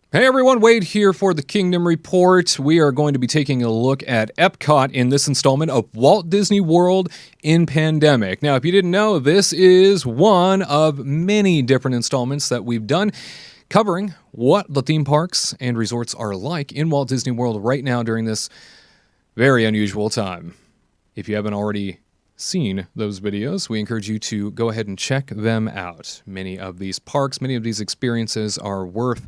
Hey everyone, Wade here for the Kingdom Report. We are going to be taking a look at Epcot in this installment of Walt Disney World in Pandemic. Now, if you didn't know, this is one of many different installments that we've done covering what the theme parks and resorts are like in Walt Disney World right now during this very unusual time. If you haven't already seen those videos, we encourage you to go ahead and check them out. Many of these parks, many of these experiences are worth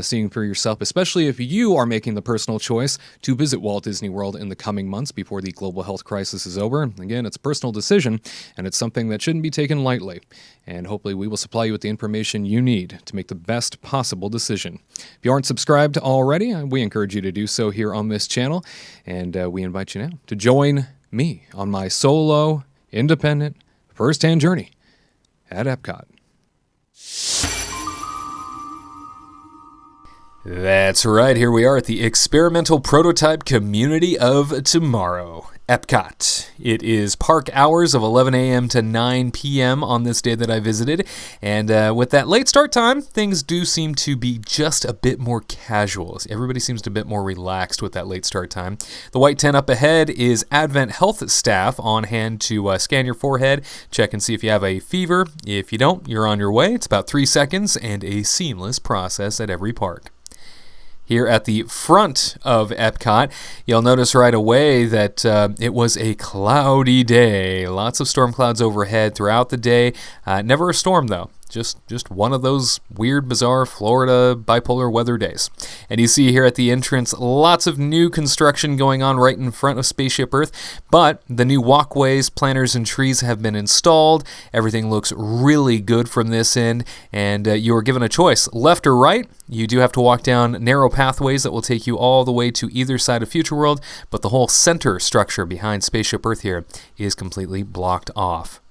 seeing for yourself, especially if you are making the personal choice to visit Walt Disney World in the coming months before the global health crisis is over. Again, it's a personal decision, and it's something that shouldn't be taken lightly. And hopefully we will supply you with the information you need to make the best possible decision. If you aren't subscribed already, we encourage you to do so here on this channel, and we invite you now to join me on my solo, independent, first-hand journey at Epcot. That's right, here we are at the experimental prototype community of tomorrow, Epcot. It is park hours of 11 a.m. to 9 p.m. on this day that I visited, and with that late start time, things do seem to be just a bit more casual. Everybody seems a bit more relaxed with that late start time. The white tent up ahead is Advent Health staff on hand to scan your forehead, check and see if you have a fever. If you don't, you're on your way. It's about 3 seconds and a seamless process at every park. Here at the front of Epcot, you'll notice right away that it was a cloudy day. Lots of storm clouds overhead throughout the day. Never a storm, though. Just one of those weird, bizarre Florida bipolar weather days. And you see here at the entrance, lots of new construction going on right in front of Spaceship Earth, but the new walkways, planters, and trees have been installed. Everything looks really good from this end, and you are given a choice, left or right. You do have to walk down narrow pathways that will take you all the way to either side of Future World, but the whole center structure behind Spaceship Earth here is completely blocked off.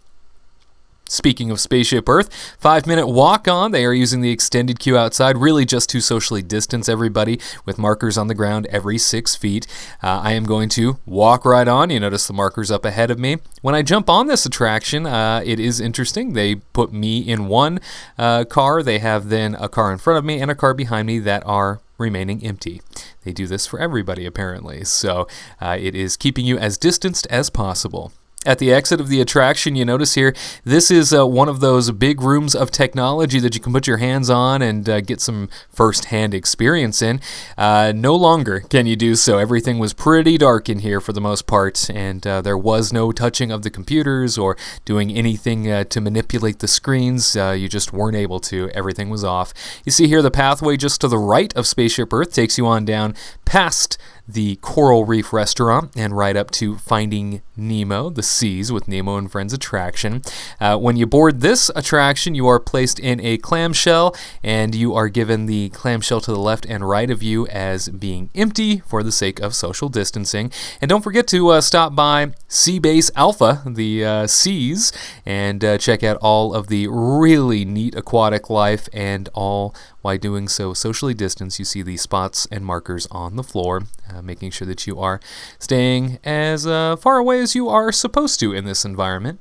Speaking of Spaceship Earth, 5-minute walk on. They are using the extended queue outside, really just to socially distance everybody with markers on the ground every 6 feet. I am going to walk right on. You notice the markers up ahead of me. When I jump on this attraction, it is interesting. They put me in one car. They have then a car in front of me and a car behind me that are remaining empty. They do this for everybody, apparently. So it is keeping you as distanced as possible. At the exit of the attraction, you notice here, this is one of those big rooms of technology that you can put your hands on and get some first-hand experience in. No longer can you do so. Everything was pretty dark in here for the most part, and there was no touching of the computers or doing anything to manipulate the screens. You just weren't able to. Everything was off. You see here the pathway just to the right of Spaceship Earth takes you on down past the Coral Reef restaurant and right up to Finding Nemo, the Seas with Nemo and Friends attraction. When you board this attraction, you are placed in a clamshell, and you are given the clamshell to the left and right of you as being empty for the sake of social distancing. And don't forget to stop by Sea Base Alpha, the Seas, and check out all of the really neat aquatic life, and all while doing so socially distanced. You see the spots and markers on the floor, making sure that you are staying as far away as you are supposed to in this environment.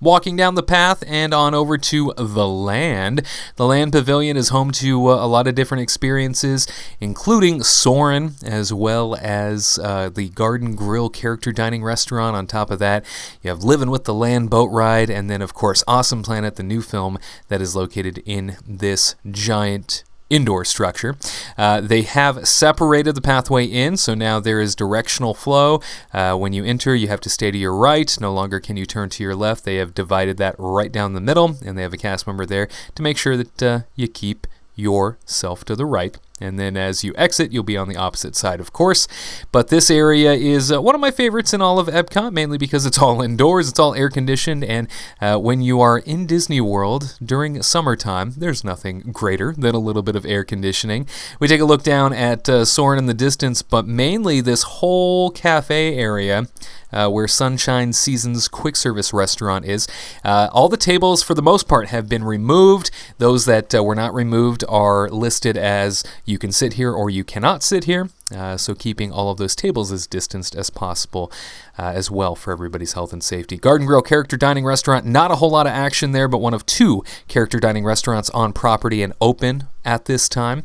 Walking down the path and on over to the Land. The Land Pavilion is home to a lot of different experiences, including Soarin, as well as the Garden Grill character dining restaurant. On top of that, you have Living with the Land boat ride, and then, of course, Awesome Planet, the new film that is located in this giant indoor structure. They have separated the pathway in, so now there is directional flow. When you enter, you have to stay to your right. No longer can you turn to your left. They have divided that right down the middle, and they have a cast member there to make sure that you keep yourself to the right. And then as you exit, you'll be on the opposite side, of course. But this area is one of my favorites in all of Epcot, mainly because it's all indoors, it's all air-conditioned, and when you are in Disney World during summertime, there's nothing greater than a little bit of air conditioning. We take a look down at Soarin' in the distance, but mainly this whole cafe area where Sunshine Seasons quick service restaurant is. All the tables, for the most part, have been removed. Those that were not removed are listed as you can sit here or you cannot sit here. So keeping all of those tables as distanced as possible as well for everybody's health and safety. Garden Grill character dining restaurant, not a whole lot of action there, but one of two character dining restaurants on property and open at this time.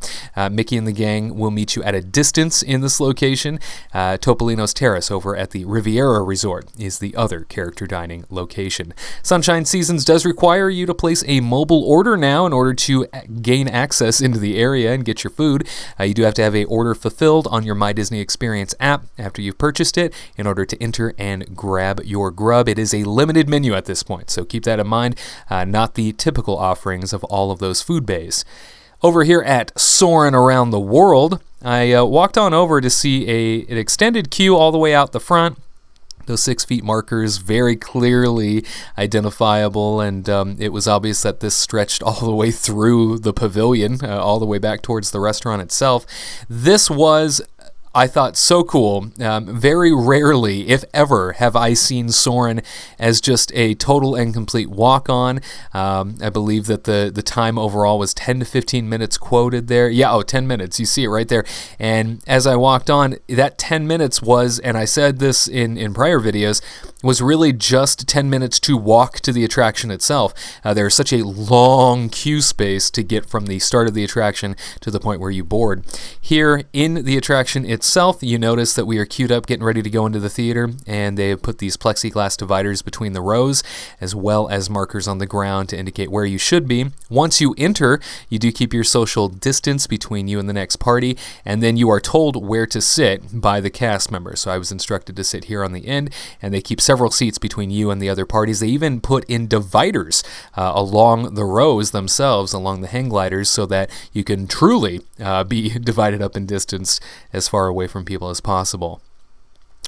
Mickey and the gang will meet you at a distance in this location. Topolino's Terrace over at the Riviera Resort is the other character dining location. Sunshine Seasons does require you to place a mobile order now in order to gain access into the area and get your food. You do have to have an order fulfilled on your My Disney Experience app after you've purchased it in order to enter and grab your grub. It is a limited menu at this point, so keep that in mind. Not the typical offerings of all of those food bays. Over here at Soarin' Around the World, I walked on over to see an extended queue all the way out the front. Those 6 feet markers very clearly identifiable, and it was obvious that this stretched all the way through the pavilion, all the way back towards the restaurant itself. This was, I thought, so cool. Very rarely, if ever, have I seen Soarin' as just a total and complete walk-on. I believe that the time overall was 10 to 15 minutes quoted there. 10 minutes. You see it right there. And as I walked on, that 10 minutes was, and I said this in prior videos, was really just 10 minutes to walk to the attraction itself. There is such a long queue space to get from the start of the attraction to the point where you board. Here in the attraction itself, you notice that we are queued up getting ready to go into the theater, and they have put these plexiglass dividers between the rows as well as markers on the ground to indicate where you should be. Once you enter, you do keep your social distance between you and the next party, and then you are told where to sit by the cast members. So I was instructed to sit here on the end, and they keep several seats between you and the other parties. They even put in dividers along the rows themselves, along the hang gliders, so that you can truly be divided up in distance as far away from people as possible.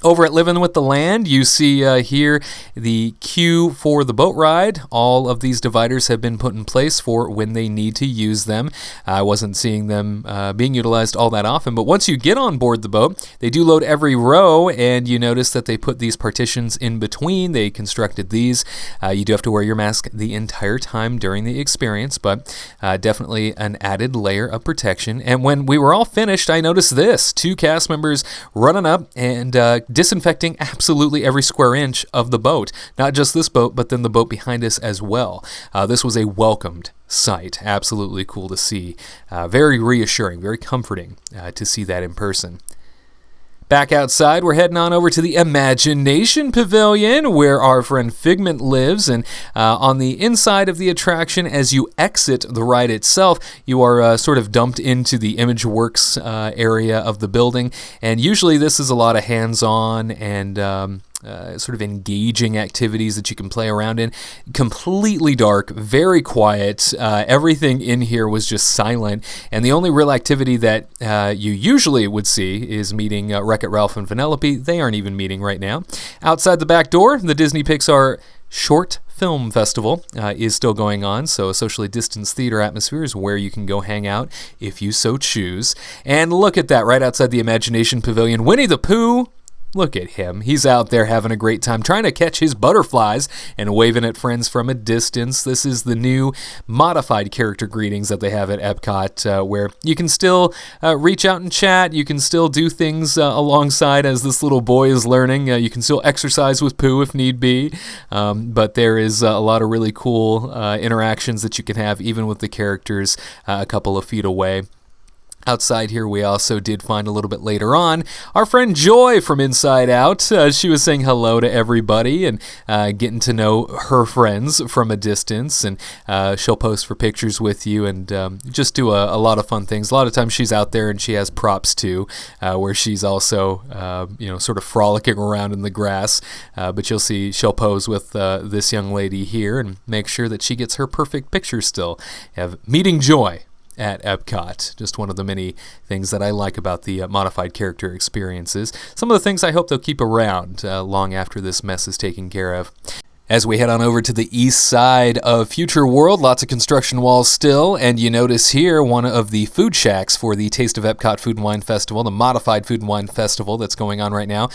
Over at Living with the Land, you see here the queue for the boat ride. All of these dividers have been put in place for when they need to use them. I wasn't seeing them being utilized all that often, but once you get on board the boat, they do load every row, and you notice that they put these partitions in between. They constructed these. You do have to wear your mask the entire time during the experience, but definitely an added layer of protection. And when we were all finished, I noticed this. 2 cast members running up and disinfecting absolutely every square inch of the boat. Not just this boat, but then the boat behind us as well. This was a welcomed sight. Absolutely cool to see. Very reassuring, very comforting to see that in person. Back outside, we're heading on over to the Imagination Pavilion, where our friend Figment lives. And on the inside of the attraction, as you exit the ride itself, you are sort of dumped into the ImageWorks area of the building. And usually this is a lot of hands-on and sort of engaging activities that you can play around in. Completely dark, very quiet. Everything in here was just silent, and the only real activity that you usually would see is meeting Wreck-It Ralph and Vanellope. They aren't even meeting right now. Outside the back door, the Disney Pixar Short Film Festival is still going on, so a socially distanced theater atmosphere is where you can go hang out if you so choose. And look at that, right outside the Imagination Pavilion, Winnie the Pooh. Look at him. He's out there having a great time, trying to catch his butterflies and waving at friends from a distance. This is the new modified character greetings that they have at Epcot, where you can still reach out and chat. You can still do things alongside as this little boy is learning. You can still exercise with Pooh if need be. But there is a lot of really cool interactions that you can have even with the characters a couple of feet away. Outside here, we also did find a little bit later on our friend Joy from Inside Out. She was saying hello to everybody and getting to know her friends from a distance. And she'll post for pictures with you and just do a lot of fun things. A lot of times she's out there and she has props too, where she's also sort of frolicking around in the grass. But you'll see she'll pose with this young lady here and make sure that she gets her perfect picture still. Have meeting Joy at Epcot. Just one of the many things that I like about the modified character experiences. Some of the things I hope they'll keep around long after this mess is taken care of. As we head on over to the east side of Future World, lots of construction walls still, and you notice here one of the food shacks for the Taste of Epcot Food and Wine Festival, the modified Food and Wine Festival that's going on right now,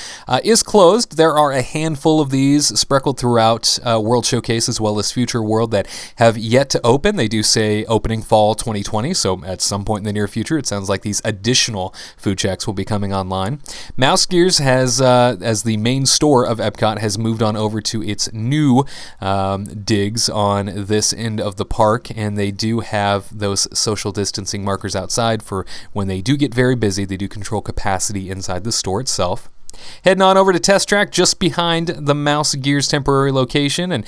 is closed. There are a handful of these speckled throughout World Showcase as well as Future World that have yet to open. They do say opening fall 2020, so at some point in the near future, it sounds like these additional food shacks will be coming online. Mouse Gears has, as the main store of Epcot, has moved on over to its new two digs on this end of the park, and they do have those social distancing markers outside for when they do get very busy. They do control capacity inside the store itself. Heading on over to Test Track, just behind the Mouse Gears temporary location, and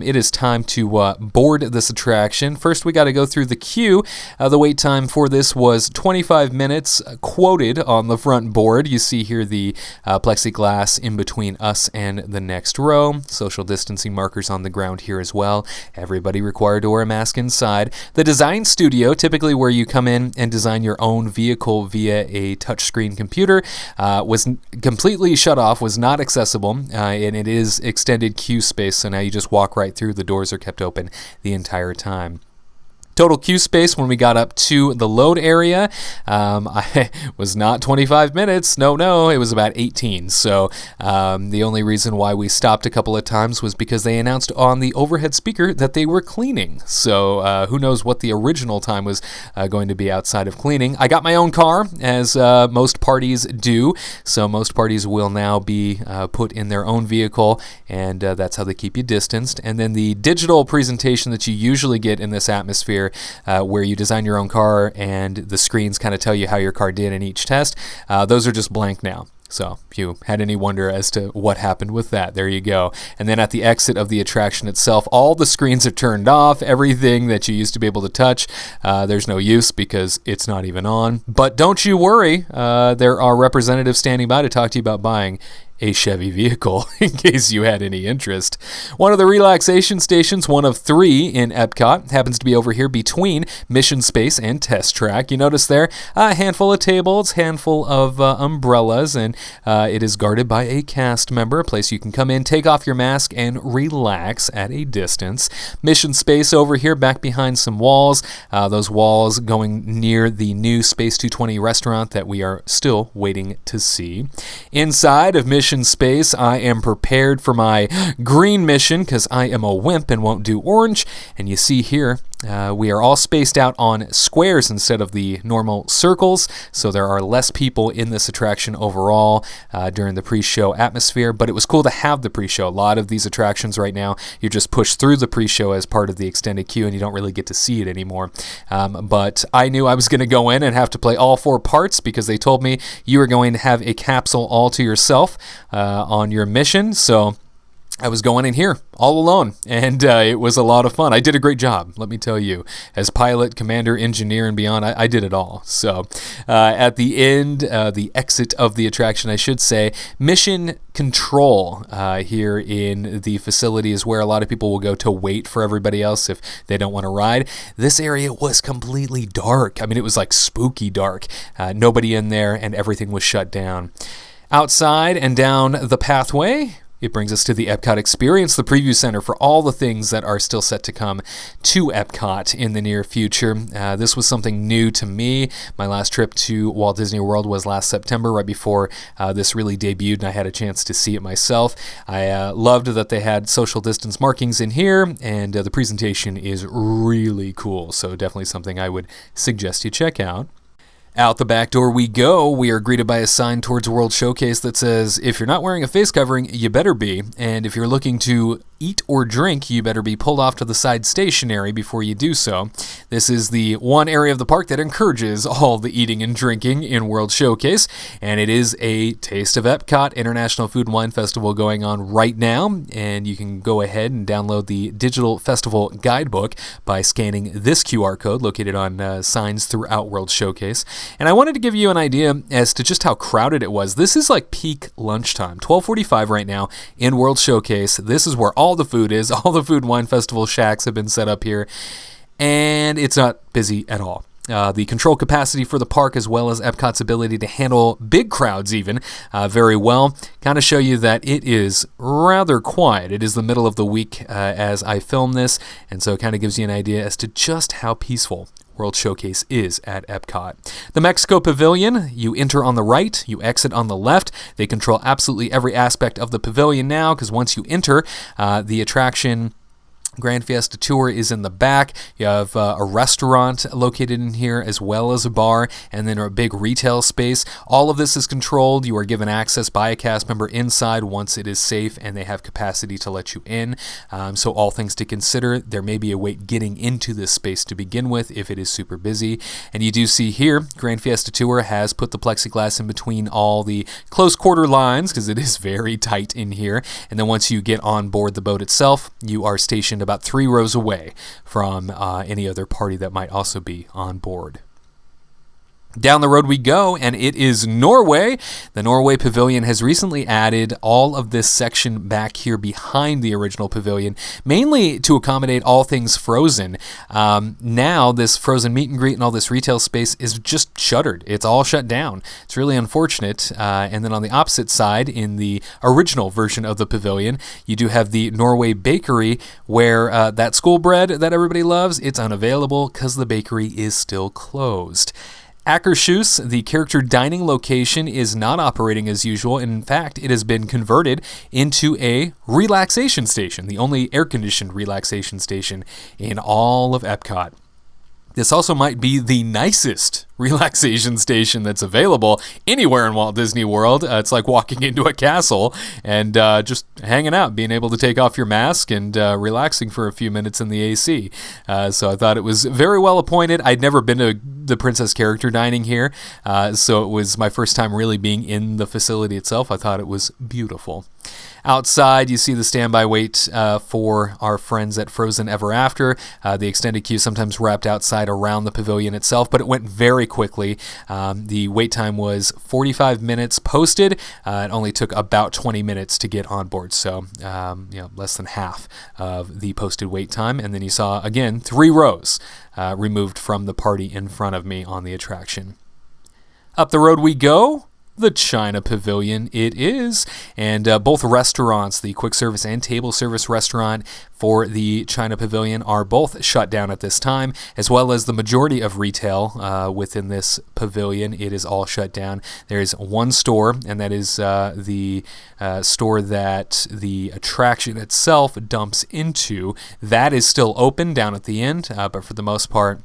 it is time to board this attraction. First, we got to go through the queue. The wait time for this was 25 minutes, quoted on the front board. You see here the plexiglass in between us and the next row. Social distancing markers on the ground here as well. Everybody required to wear a mask inside. The design studio, typically where you come in and design your own vehicle via a touchscreen computer, was completely shut off, was not accessible, and it is extended queue space, so now you just walk right through. The doors are kept open the entire time. Total queue space when we got up to the load area, I was not 25 minutes. No, it was about 18. So the only reason why we stopped a couple of times was because they announced on the overhead speaker that they were cleaning. So who knows what the original time was going to be outside of cleaning. I got my own car, as most parties do. So most parties will now be put in their own vehicle, and that's how they keep you distanced. And then the digital presentation that you usually get in this atmosphere, where you design your own car and the screens kind of tell you how your car did in each test, those are just blank now. So if you had any wonder as to what happened with that, there you go. And then at the exit of the attraction itself, all the screens are turned off. Everything that you used to be able to touch, there's no use because it's not even on. But don't you worry, there are representatives standing by to talk to you about buying a Chevy vehicle, in case you had any interest. One of the relaxation stations, one of 3 in Epcot, happens to be over here between Mission Space and Test Track. You notice there a handful of tables, handful of umbrellas, and it is guarded by a cast member, a place you can come in, take off your mask, and relax at a distance. Mission Space over here, back behind some walls, those walls going near the new Space 220 restaurant that we are still waiting to see. Inside of Mission Space, I am prepared for my green mission because I am a wimp and won't do orange. And you see here, we are all spaced out on squares instead of the normal circles, so there are less people in this attraction overall during the pre-show atmosphere, but it was cool to have the pre-show. A lot of these attractions right now, you're just pushed through the pre-show as part of the extended queue, and you don't really get to see it anymore. But I knew I was going to go in and have to play all 4 parts because they told me you were going to have a capsule all to yourself on your mission, so I was going in here all alone, and it was a lot of fun. I did a great job, let me tell you. As pilot, commander, engineer, and beyond, I did it all. So at the end, the exit of the attraction, I should say, mission control here in the facility is where a lot of people will go to wait for everybody else if they don't want to ride. This area was completely dark. I mean, it was like spooky dark. Nobody in there, and everything was shut down. Outside and down the pathway, it brings us to the Epcot Experience, the preview center for all the things that are still set to come to Epcot in the near future. This was something new to me. My last trip to Walt Disney World was last September, right before this really debuted, and I had a chance to see it myself. I loved that they had social distance markings in here, and the presentation is really cool, so definitely something I would suggest you check out. Out the back door we go. We are greeted by a sign towards World Showcase that says, if you're not wearing a face covering, you better be. And if you're looking to eat or drink, you better be pulled off to the side stationary before you do so. This is the one area of the park that encourages all the eating and drinking in World Showcase, and it is a Taste of Epcot International Food and Wine Festival going on right now, and you can go ahead and download the digital festival guidebook by scanning this QR code located on signs throughout World Showcase. And I wanted to give you an idea as to just how crowded it was. This is like peak lunchtime, 12:45 right now in World Showcase. This is where all the food is. All the Food and Wine Festival shacks have been set up here, and it's not busy at all. The control capacity for the park, as well as Epcot's ability to handle big crowds even very well, kind of show you that it is rather quiet. It is the middle of the week as I film this, and so it kind of gives you an idea as to just how peaceful World Showcase is at Epcot. The Mexico Pavilion, you enter on the right, you exit on the left. They control absolutely every aspect of the pavilion now, because once you enter, the attraction Grand Fiesta Tour is in the back. You have a restaurant located in here as well as a bar, and then a big retail space. All of this is controlled. You are given access by a cast member inside once it is safe and they have capacity to let you in. So all things to consider. There may be a wait getting into this space to begin with if it is super busy. And you do see here, Grand Fiesta Tour has put the plexiglass in between all the close quarter lines because it is very tight in here. And then once you get on board the boat itself, you are stationed about 3 rows away from any other party that might also be on board. Down the road we go, and it is Norway. The Norway Pavilion has recently added all of this section back here behind the original pavilion, mainly to accommodate all things Frozen. Now, this Frozen meet and greet and all this retail space is just shuttered. It's all shut down. It's really unfortunate. And then on the opposite side, in the original version of the pavilion, you do have the Norway Bakery, where that school bread that everybody loves, it's unavailable because the bakery is still closed. Akershus, the character dining location, is not operating as usual. In fact, it has been converted into a relaxation station, the only air-conditioned relaxation station in all of Epcot. This also might be the nicest relaxation station that's available anywhere in Walt Disney World. It's like walking into a castle and just hanging out, being able to take off your mask and relaxing for a few minutes in the AC. So I thought it was very well appointed. I'd never been to the Princess character dining here, so it was my first time really being in the facility itself. I thought it was beautiful. Outside, you see the standby wait for our friends at Frozen Ever After. The extended queue sometimes wrapped outside around the pavilion itself, but it went very quickly. The wait time was 45 minutes posted. It only took about 20 minutes to get on board, so less than half of the posted wait time. And then you saw, again, 3 rows removed from the party in front of me on the attraction. Up the road we go. The China Pavilion it is, and both restaurants, the quick service and table service restaurant for the China Pavilion, are both shut down at this time, as well as the majority of retail within this pavilion. It is all shut down. There is one store, and that is the store that the attraction itself dumps into. That is still open down at the end, but for the most part,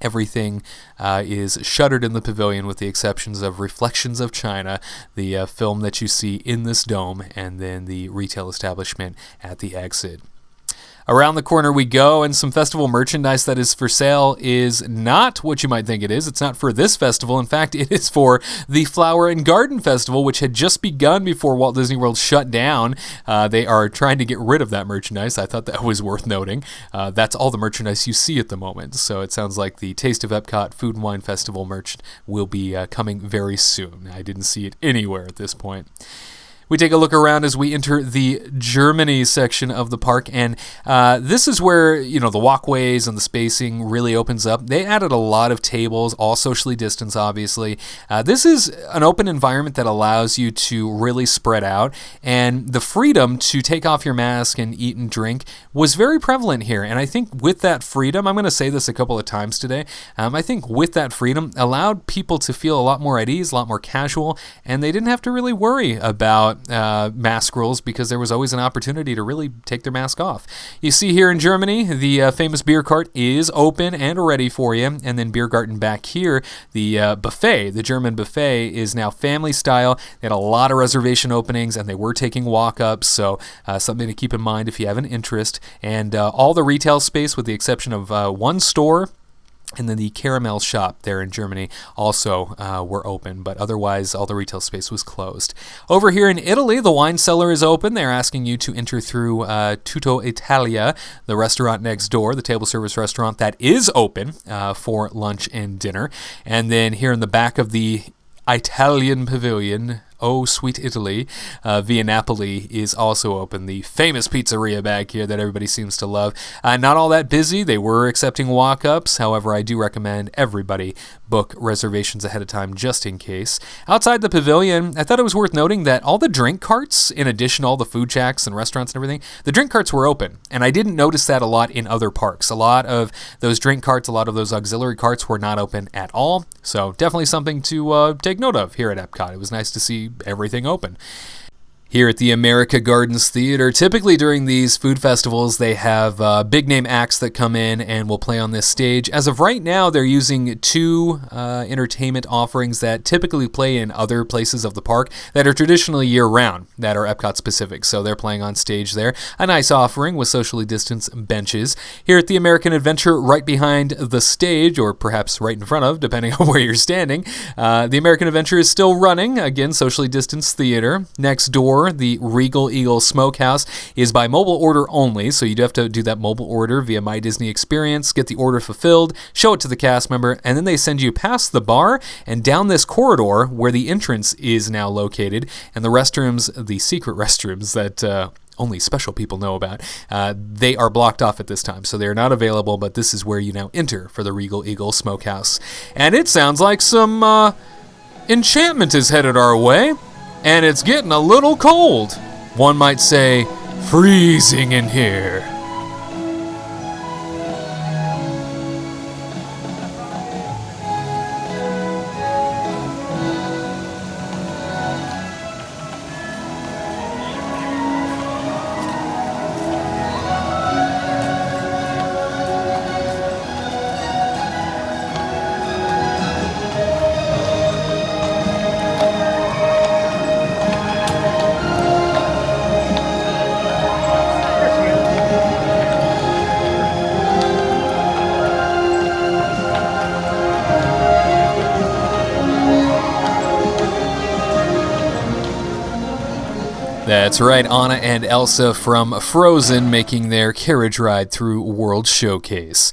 everything is shuttered in the pavilion with the exceptions of Reflections of China, the film that you see in this dome, and then the retail establishment at the exit. Around the corner we go, and some festival merchandise that is for sale is not what you might think it is. It's not for this festival. In fact, it is for the Flower and Garden Festival, which had just begun before Walt Disney World shut down. They are trying to get rid of that merchandise. I thought that was worth noting. That's all the merchandise you see at the moment. So it sounds like the Taste of Epcot Food and Wine Festival merch will be coming very soon. I didn't see it anywhere at this point. We take a look around as we enter the Germany section of the park, and this is where, the walkways and the spacing really opens up. They added a lot of tables, all socially distanced, obviously. This is an open environment that allows you to really spread out, and the freedom to take off your mask and eat and drink was very prevalent here. And I think with that freedom, I'm going to say this a couple of times today, I think with that freedom allowed people to feel a lot more at ease, a lot more casual, and they didn't have to really worry about mask rules because there was always an opportunity to really take their mask off. You see here in Germany, the famous beer cart is open and ready for you, and then Biergarten back here, the buffet, the German buffet, is now family style. They had a lot of reservation openings, and they were taking walk-ups, so something to keep in mind if you have an interest. And all the retail space, with the exception of one store, and then the caramel shop there in Germany also were open, but otherwise all the retail space was closed. Over here in Italy, the wine cellar is open. They're asking you to enter through Tutto Italia, the restaurant next door, the table service restaurant that is open for lunch and dinner. And then here in the back of the Italian Pavilion, oh, sweet Italy, Via Napoli is also open, the famous pizzeria back here that everybody seems to love. Not all that busy. They were accepting walk-ups. However, I do recommend everybody book reservations ahead of time just in case. Outside the pavilion, I thought it was worth noting that all the drink carts, in addition to all the food shacks and restaurants and everything, the drink carts were open. And I didn't notice that a lot in other parks. A lot of those drink carts, a lot of those auxiliary carts were not open at all. So definitely something to take note of here at Epcot. It was nice to see everything open. Here at the America Gardens Theater, typically during these food festivals, they have big-name acts that come in and will play on this stage. As of right now, they're using two entertainment offerings that typically play in other places of the park that are traditionally year-round, that are Epcot-specific. So they're playing on stage there. A nice offering with socially distanced benches. Here at the American Adventure, right behind the stage, or perhaps right in front of, depending on where you're standing, the American Adventure is still running. Again, socially distanced theater. Next door, the Regal Eagle Smokehouse is by mobile order only, so you do have to do that mobile order via My Disney Experience, get the order fulfilled, show it to the cast member, and then they send you past the bar and down this corridor where the entrance is now located, and the restrooms, the secret restrooms that only special people know about, they are blocked off at this time, so they are not available, but this is where you now enter for the Regal Eagle Smokehouse. And it sounds like some enchantment is headed our way. And it's getting a little cold. One might say, freezing in here. That's right, Anna and Elsa from Frozen making their carriage ride through World Showcase.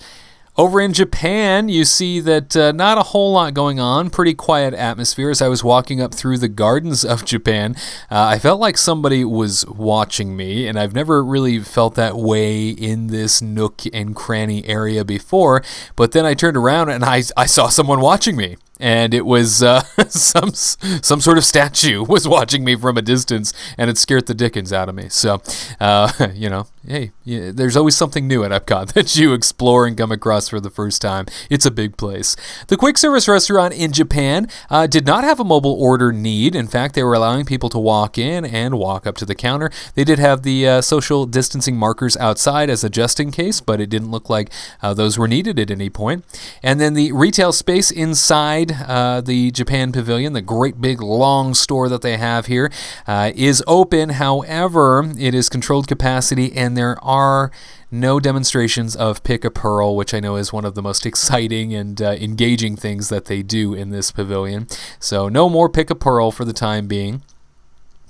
Over in Japan, you see that not a whole lot going on, pretty quiet atmosphere. As I was walking up through the gardens of Japan, I felt like somebody was watching me, and I've never really felt that way in this nook and cranny area before, but then I turned around and I saw someone watching me. And it was some sort of statue was watching me from a distance, and it scared the dickens out of me. So, hey, there's always something new at Epcot that you explore and come across for the first time. It's a big place. The quick service restaurant in Japan did not have a mobile order need. In fact, they were allowing people to walk in and walk up to the counter. They did have the social distancing markers outside as a just in case, but it didn't look like those were needed at any point. And then the retail space inside the Japan Pavilion, the great big long store that they have here, is open. However, it is controlled capacity, and there are no demonstrations of Pick a Pearl, which I know is one of the most exciting and engaging things that they do in this pavilion. So no more Pick a Pearl for the time being.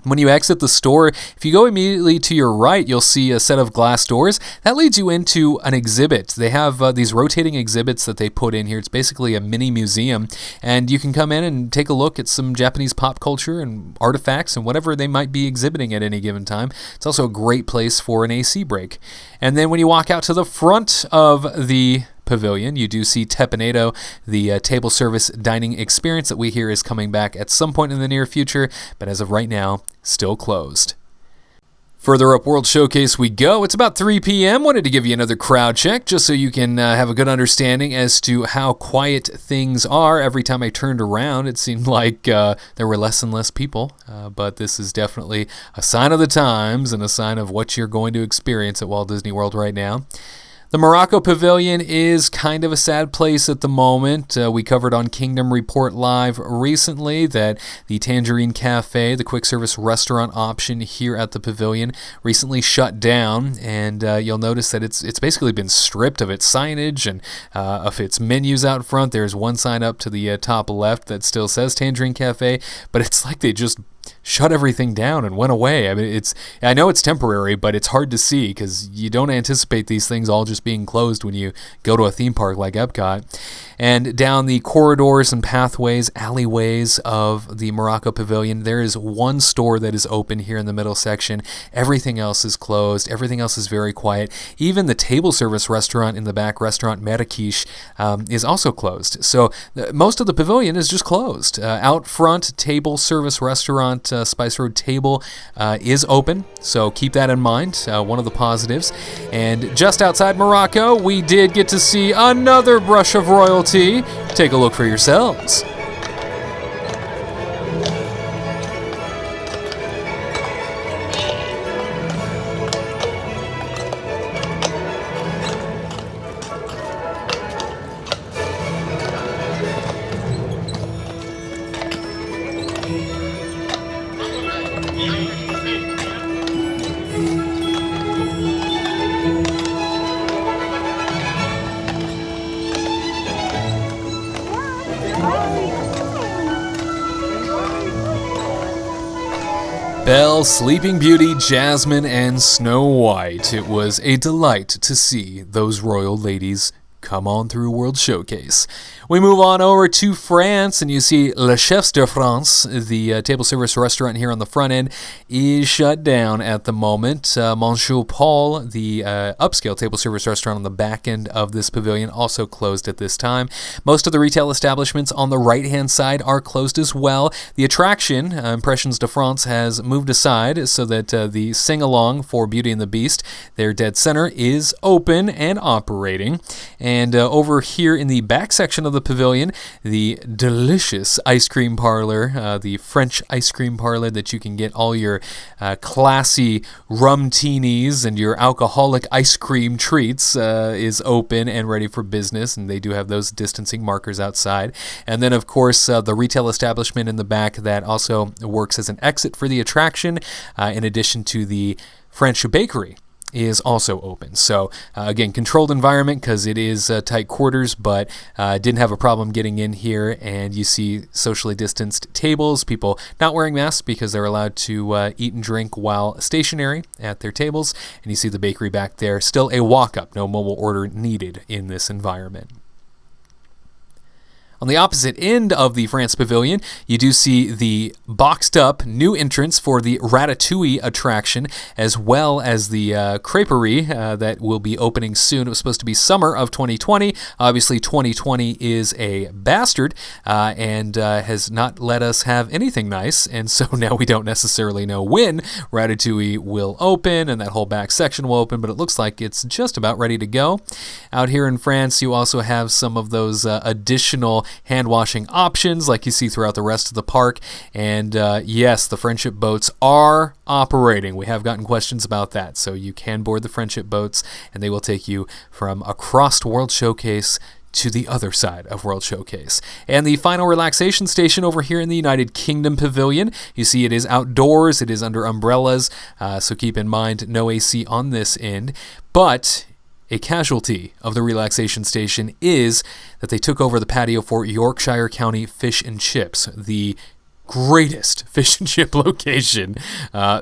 When you exit the store, if you go immediately to your right, you'll see a set of glass doors. That leads you into an exhibit. They have these rotating exhibits that they put in here. It's basically a mini museum, and you can come in and take a look at some Japanese pop culture and artifacts and whatever they might be exhibiting at any given time. It's also a great place for an AC break. And then when you walk out to the front of the pavilion, you do see Teppanedo, the table service dining experience that we hear is coming back at some point in the near future, but as of right now, still closed. Further up World Showcase we go. It's about 3 p.m. Wanted to give you another crowd check just so you can have a good understanding as to how quiet things are. Every time I turned around, it seemed like there were less and less people, but this is definitely a sign of the times and a sign of what you're going to experience at Walt Disney World right now. The Morocco Pavilion is kind of a sad place at the moment. We covered on Kingdom Report Live recently that the Tangerine Cafe, the quick service restaurant option here at the pavilion, recently shut down, and you'll notice that it's basically been stripped of its signage and of its menus out front. There's one sign up to the top left that still says Tangerine Cafe, but it's like they just shut everything down and went away. I mean, I know it's temporary, but it's hard to see because you don't anticipate these things all just being closed when you go to a theme park like Epcot. And down the corridors and pathways, alleyways of the Morocco Pavilion, there is one store that is open here in the middle section. Everything else is closed. Everything else is very quiet. Even the table service restaurant in the back, Restaurant Marrakech, is also closed. So most of the pavilion is just closed. Out front, table service restaurant, Spice Road Table, is open. So keep that in mind, one of the positives. And just outside Morocco, we did get to see another brush of royalty. Take a look for yourselves. Belle, Sleeping Beauty, Jasmine, and Snow White. It was a delight to see those royal ladies come on through World Showcase. We move on over to France, and you see Le Chefs de France, the table service restaurant here on the front end, is shut down at the moment. Monsieur Paul, the upscale table service restaurant on the back end of this pavilion, also closed at this time. Most of the retail establishments on the right-hand side are closed as well. The attraction, Impressions de France, has moved aside so that the sing-along for Beauty and the Beast, their dead center, is open and operating. And over here in the back section of the pavilion, the delicious ice cream parlor, the French ice cream parlor that you can get all your classy rum teenies and your alcoholic ice cream treats, is open and ready for business, and they do have those distancing markers outside. And then, of course, the retail establishment in the back that also works as an exit for the attraction, in addition to the French bakery, is also open. So again, controlled environment because it is tight quarters, but didn't have a problem getting in here. And you see socially distanced tables, people not wearing masks because they're allowed to eat and drink while stationary at their tables. And you see the bakery back there, still a walk-up, no mobile order needed in this environment. On the opposite end of the France Pavilion, you do see the boxed up new entrance for the Ratatouille attraction, as well as the creperie that will be opening soon. It was supposed to be summer of 2020. Obviously, 2020 is a bastard and has not let us have anything nice, and so now we don't necessarily know when Ratatouille will open and that whole back section will open, but it looks like it's just about ready to go. Out here in France, you also have some of those additional hand washing options like you see throughout the rest of the park. And yes, the friendship boats are operating. We have gotten questions about that. So you can board the friendship boats and they will take you from across World Showcase to the other side of World Showcase. And the final relaxation station over here in the United Kingdom Pavilion, you see it is outdoors, it is under umbrellas, so keep in mind no AC on this end. But a casualty of the relaxation station is that they took over the patio for Yorkshire County Fish and Chips, the greatest fish and chip location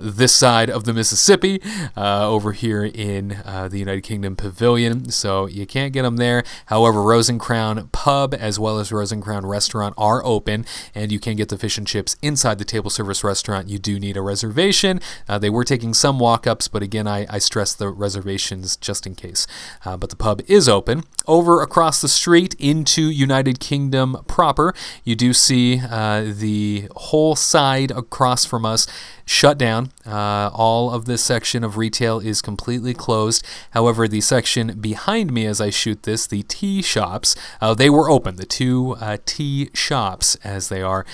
this side of the Mississippi, over here in the United Kingdom Pavilion. So you can't get them there. However, Rose and Crown Pub as well as Rose and Crown Restaurant are open, and you can get the fish and chips inside the table service restaurant. You do need a reservation. They were taking some walk-ups, but again, I stress the reservations just in case. But the pub is open. Over across the street into United Kingdom proper, you do see the whole side across from us shut down. All of this section of retail is completely closed. However, the section behind me as I shoot this, the tea shops, they were open. The two tea shops, as they are,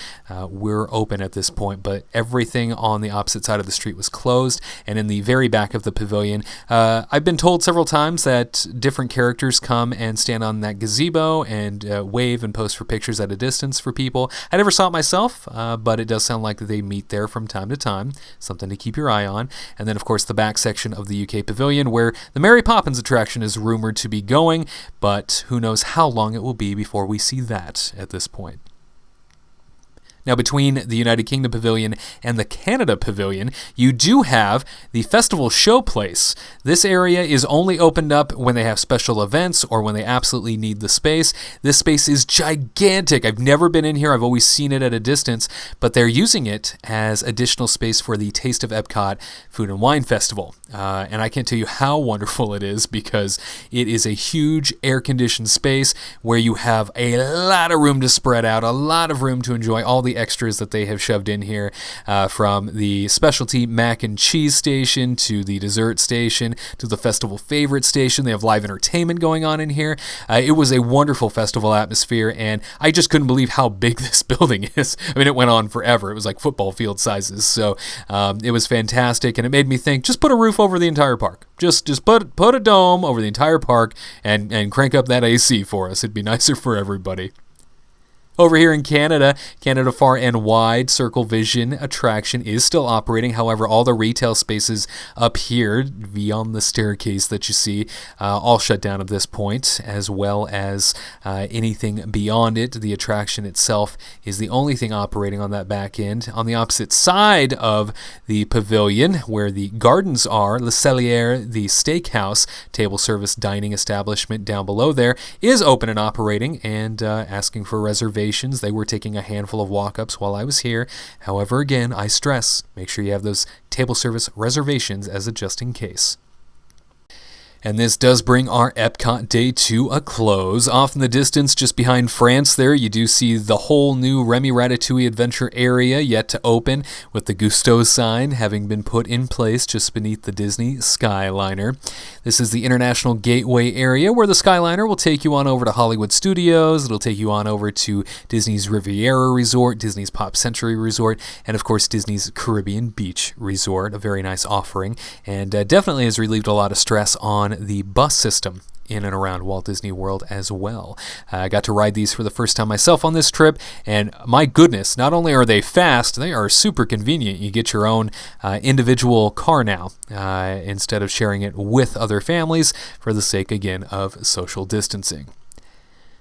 were open at this point, but everything on the opposite side of the street was closed. And in the very back of the pavilion, I've been told several times that different characters come and stand on that gazebo and wave and pose for pictures at a distance for people. I never saw it myself, but it does sound like they meet there from time to time. Something to keep your eye on. And then, of course, the back section of the UK Pavilion, where the Mary Poppins attraction is rumored to be going, but who knows how long it will be before we see that at this point. Now, between the United Kingdom Pavilion and the Canada Pavilion, you do have the festival Showplace. This area is only opened up when they have special events or when they absolutely need the space. This space is gigantic. I've never been in here. I've always seen it at a distance, but they're using it as additional space for the Taste of Epcot Food and Wine Festival. And I can't tell you how wonderful it is because it is a huge air-conditioned space where you have a lot of room to spread out, a lot of room to enjoy all the extras that they have shoved in here, from the specialty mac and cheese station to the dessert station to the festival favorite station. They have live entertainment going on in here. It was a wonderful festival atmosphere, and I just couldn't believe how big this building is. I mean, it went on forever. It was like football field sizes. So it was fantastic, and it made me think, just put a roof over the entire park. Just put a dome over the entire park and crank up that AC for us. It'd be nicer for everybody. Over here in Canada, Canada Far and Wide Circle Vision attraction is still operating. However, all the retail spaces up here beyond the staircase that you see all shut down at this point, as well as anything beyond it. The attraction itself is the only thing operating on that back end. On the opposite side of the pavilion, where the gardens are, Le Cellier, the steakhouse, table service dining establishment down below there, is open and operating and asking for reservations. They were taking a handful of walk-ups while I was here. However, again, I stress, make sure you have those table service reservations as a just in case. And this does bring our Epcot day to a close. Off in the distance, just behind France there, you do see the whole new Remy Ratatouille Adventure area yet to open, with the Gusteau sign having been put in place just beneath the Disney Skyliner. This is the International Gateway area, where the Skyliner will take you on over to Hollywood Studios. It'll take you on over to Disney's Riviera Resort, Disney's Pop Century Resort, and of course Disney's Caribbean Beach Resort. A very nice offering, and definitely has relieved a lot of stress on the bus system in and around Walt Disney World as well. I got to ride these for the first time myself on this trip, and my goodness, not only are they fast, they are super convenient. You get your own individual car now instead of sharing it with other families for the sake, again, of social distancing.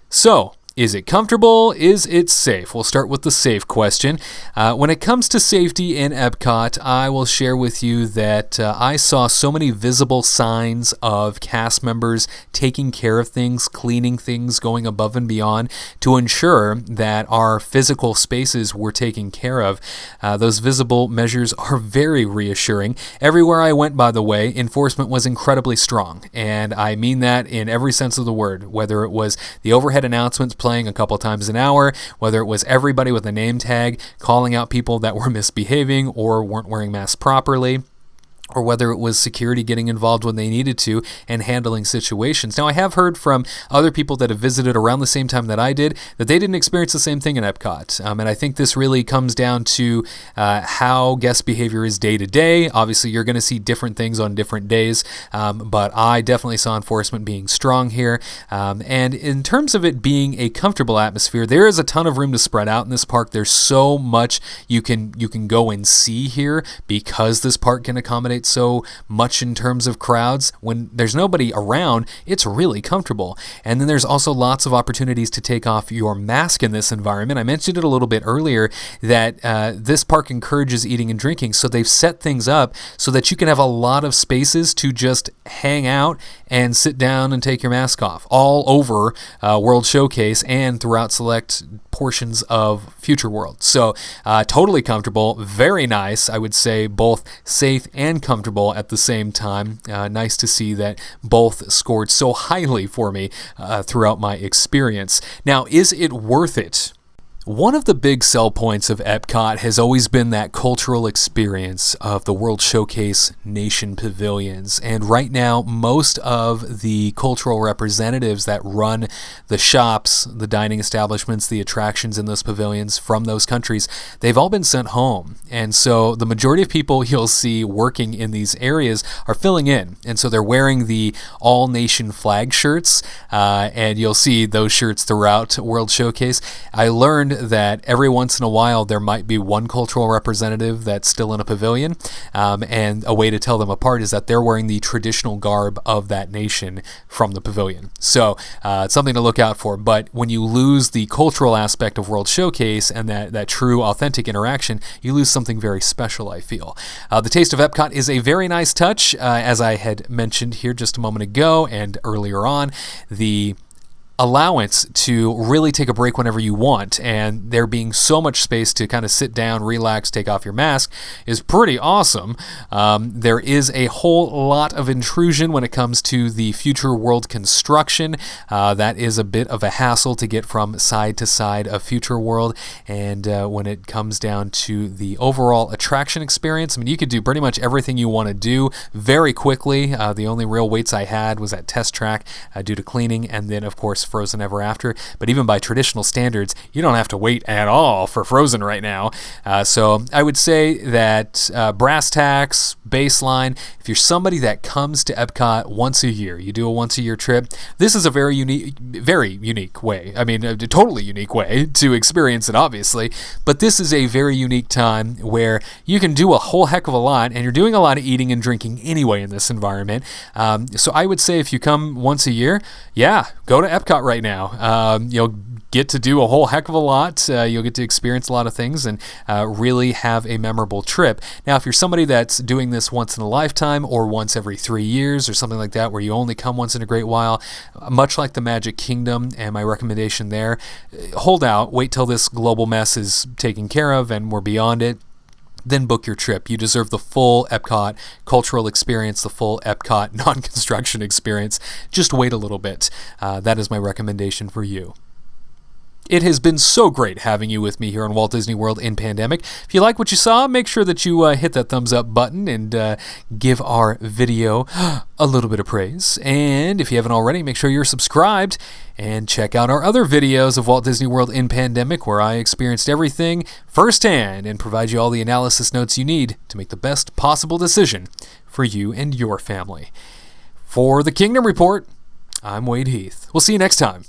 So, is it comfortable? Is it safe? We'll start with the safe question. When it comes to safety in Epcot, I will share with you that I saw so many visible signs of cast members taking care of things, cleaning things, going above and beyond to ensure that our physical spaces were taken care of. Those visible measures are very reassuring. Everywhere I went, by the way, enforcement was incredibly strong, and I mean that in every sense of the word, whether it was the overhead announcements playing a couple times an hour, whether it was everybody with a name tag calling out people that were misbehaving or weren't wearing masks properly, or whether it was security getting involved when they needed to and handling situations. Now, I have heard from other people that have visited around the same time that I did that they didn't experience the same thing in Epcot. And I think this really comes down to how guest behavior is day to day. Obviously, you're going to see different things on different days, but I definitely saw enforcement being strong here. And in terms of it being a comfortable atmosphere, there is a ton of room to spread out in this park. There's so much you can go and see here because this park can accommodate so much in terms of crowds. When there's nobody around, it's really comfortable. And then there's also lots of opportunities to take off your mask in this environment. I mentioned it a little bit earlier that this park encourages eating and drinking, so they've set things up so that you can have a lot of spaces to just hang out and sit down and take your mask off all over World Showcase and throughout select portions of Future World. So totally comfortable, very nice. I would say both safe and comfortable at the same time. Nice to see that both scored so highly for me throughout my experience. Now, is it worth it? One of the big sell points of Epcot has always been that cultural experience of the World Showcase Nation Pavilions. And right now, most of the cultural representatives that run the shops, the dining establishments, the attractions in those pavilions from those countries, they've all been sent home. And so the majority of people you'll see working in these areas are filling in. And so they're wearing the all-nation flag shirts, and you'll see those shirts throughout World Showcase. I learned that every once in a while there might be one cultural representative that's still in a pavilion, and a way to tell them apart is that they're wearing the traditional garb of that nation from the pavilion. So it's something to look out for. But when you lose the cultural aspect of World Showcase and that true authentic interaction, you lose something very special, I feel. The Taste of Epcot is a very nice touch, as I had mentioned here just a moment ago and earlier on. The allowance to really take a break whenever you want, and there being so much space to kind of sit down, relax, take off your mask is pretty awesome. There is a whole lot of intrusion when it comes to the Future World construction. That is a bit of a hassle to get from side to side of Future World, and when it comes down to the overall attraction experience, I mean, you could do pretty much everything you want to do very quickly. The only real waits I had was at Test Track due to cleaning, and then of course Frozen Ever After, but even by traditional standards, you don't have to wait at all for Frozen right now. So I would say that brass tacks, baseline, if you're somebody that comes to Epcot once a year, you do a once-a-year trip, this is a very unique way. I mean, a totally unique way to experience it, obviously, but this is a very unique time where you can do a whole heck of a lot, and you're doing a lot of eating and drinking anyway in this environment. So I would say if you come once a year, yeah, go to Epcot right now. You'll get to do a whole heck of a lot. You'll get to experience a lot of things and really have a memorable trip. Now, if you're somebody that's doing this once in a lifetime or once every 3 years or something like that, where you only come once in a great while, much like the Magic Kingdom and my recommendation there, hold out, wait till this global mess is taken care of and we're beyond it. Then book your trip. You deserve the full Epcot cultural experience, the full Epcot non-construction experience. Just wait a little bit. That is my recommendation for you. It has been so great having you with me here on Walt Disney World in Pandemic. If you like what you saw, make sure that you hit that thumbs up button and give our video a little bit of praise. And if you haven't already, make sure you're subscribed and check out our other videos of Walt Disney World in Pandemic, where I experienced everything firsthand and provide you all the analysis notes you need to make the best possible decision for you and your family. For the Kingdom Report, I'm Wade Heath. We'll see you next time.